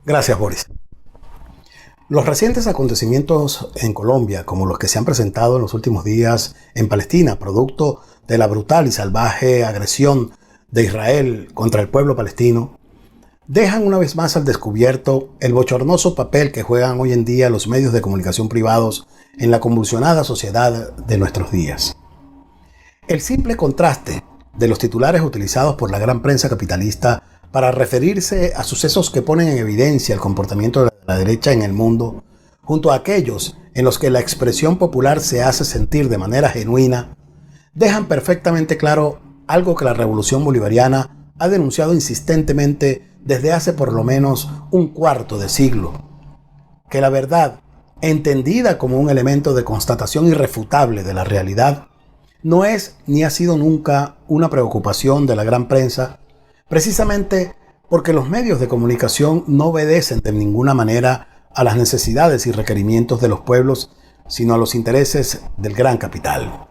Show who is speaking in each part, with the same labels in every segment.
Speaker 1: Gracias, Boris. Los recientes acontecimientos en Colombia, como los que se han presentado en los últimos días en Palestina, producto de la brutal y salvaje agresión de Israel contra el pueblo palestino, dejan una vez más al descubierto el bochornoso papel que juegan hoy en día los medios de comunicación privados en la convulsionada sociedad de nuestros días. El simple contraste de los titulares utilizados por la gran prensa capitalista para referirse a sucesos que ponen en evidencia el comportamiento de la derecha en el mundo, junto a aquellos en los que la expresión popular se hace sentir de manera genuina, dejan perfectamente claro algo que la revolución bolivariana ha denunciado insistentemente desde hace por lo menos un cuarto de siglo: que la verdad, entendida como un elemento de constatación irrefutable de la realidad, no es ni ha sido nunca una preocupación de la gran prensa, precisamente porque los medios de comunicación no obedecen de ninguna manera a las necesidades y requerimientos de los pueblos, sino a los intereses del gran capital.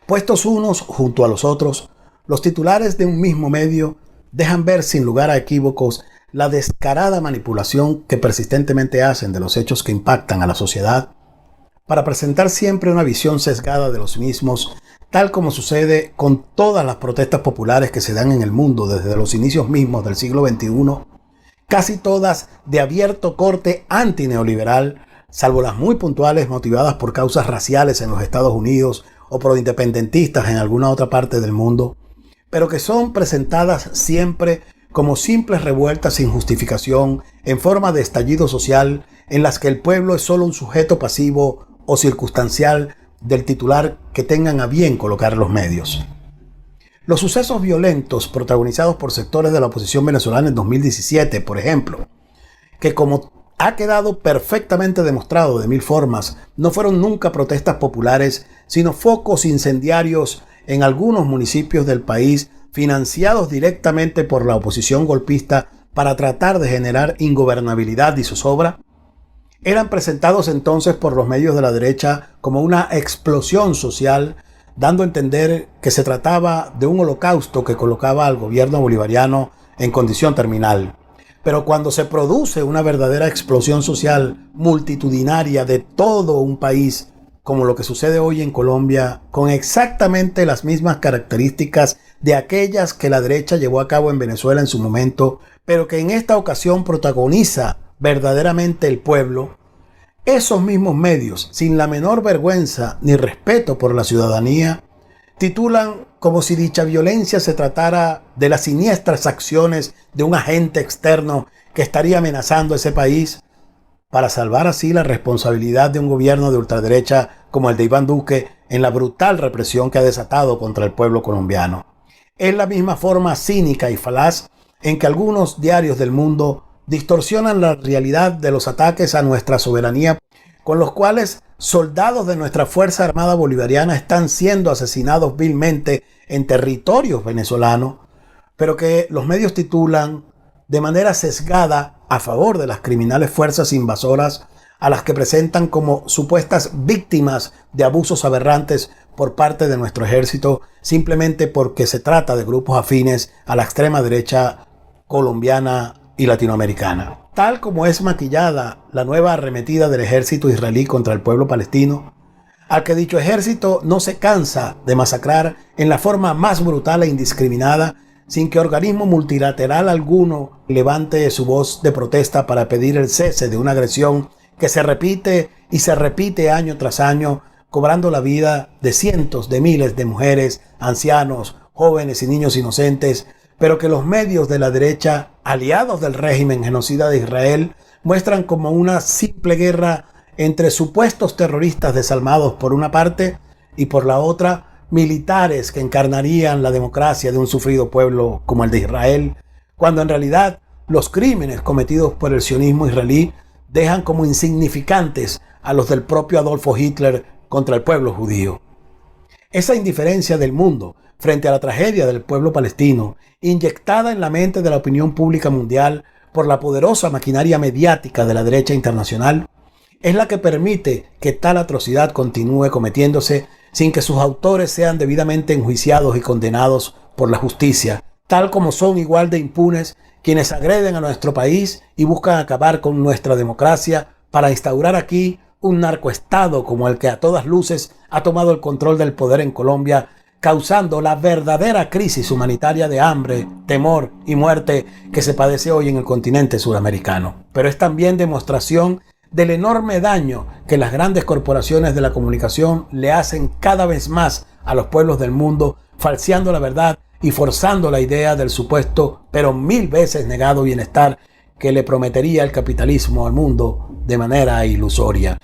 Speaker 1: Puestos unos junto a los otros, los titulares de un mismo medio dejan ver sin lugar a equívocos la descarada manipulación que persistentemente hacen de los hechos que impactan a la sociedad, para presentar siempre una visión sesgada de los mismos, tal como sucede con todas las protestas populares que se dan en el mundo desde los inicios mismos del siglo XXI, casi todas de abierto corte antineoliberal, salvo las muy puntuales motivadas por causas raciales en los Estados Unidos o proindependentistas en alguna otra parte del mundo, pero que son presentadas siempre como simples revueltas sin justificación en forma de estallido social en las que el pueblo es solo un sujeto pasivo o circunstancial del titular que tengan a bien colocar los medios. Los sucesos violentos protagonizados por sectores de la oposición venezolana en 2017, por ejemplo, que como ha quedado perfectamente demostrado de mil formas, no fueron nunca protestas populares, sino focos incendiarios en algunos municipios del país, financiados directamente por la oposición golpista para tratar de generar ingobernabilidad y zozobra, eran presentados entonces por los medios de la derecha como una explosión social, dando a entender que se trataba de un holocausto que colocaba al gobierno bolivariano en condición terminal. Pero cuando se produce una verdadera explosión social multitudinaria de todo un país, como lo que sucede hoy en Colombia, con exactamente las mismas características de aquellas que la derecha llevó a cabo en Venezuela en su momento, pero que en esta ocasión protagoniza verdaderamente el pueblo, esos mismos medios, sin la menor vergüenza ni respeto por la ciudadanía, titulan como si dicha violencia se tratara de las siniestras acciones de un agente externo que estaría amenazando ese país, para salvar así la responsabilidad de un gobierno de ultraderecha como el de Iván Duque en la brutal represión que ha desatado contra el pueblo colombiano. Es la misma forma cínica y falaz en que algunos diarios del mundo distorsionan la realidad de los ataques a nuestra soberanía, con los cuales soldados de nuestra Fuerza Armada Bolivariana están siendo asesinados vilmente en territorios venezolanos, pero que los medios titulan de manera sesgada a favor de las criminales fuerzas invasoras, a las que presentan como supuestas víctimas de abusos aberrantes por parte de nuestro ejército, simplemente porque se trata de grupos afines a la extrema derecha colombiana y latinoamericana. Tal como es maquillada la nueva arremetida del ejército israelí contra el pueblo palestino, al que dicho ejército no se cansa de masacrar en la forma más brutal e indiscriminada, sin que organismo multilateral alguno levante su voz de protesta para pedir el cese de una agresión que se repite y se repite año tras año, cobrando la vida de cientos de miles de mujeres, ancianos, jóvenes y niños inocentes, pero que los medios de la derecha, aliados del régimen genocida de Israel, muestran como una simple guerra entre supuestos terroristas desalmados por una parte y por la otra militares que encarnarían la democracia de un sufrido pueblo como el de Israel, cuando en realidad los crímenes cometidos por el sionismo israelí dejan como insignificantes a los del propio Adolfo Hitler contra el pueblo judío. Esa indiferencia del mundo frente a la tragedia del pueblo palestino, inyectada en la mente de la opinión pública mundial por la poderosa maquinaria mediática de la derecha internacional, es la que permite que tal atrocidad continúe cometiéndose sin que sus autores sean debidamente enjuiciados y condenados por la justicia, tal como son igual de impunes quienes agreden a nuestro país y buscan acabar con nuestra democracia para instaurar aquí un narcoestado como el que a todas luces ha tomado el control del poder en Colombia, causando la verdadera crisis humanitaria de hambre, temor y muerte que se padece hoy en el continente suramericano. Pero es también demostración del enorme daño que las grandes corporaciones de la comunicación le hacen cada vez más a los pueblos del mundo, falseando la verdad y forzando la idea del supuesto, pero 1000 veces negado bienestar que le prometería el capitalismo al mundo de manera ilusoria.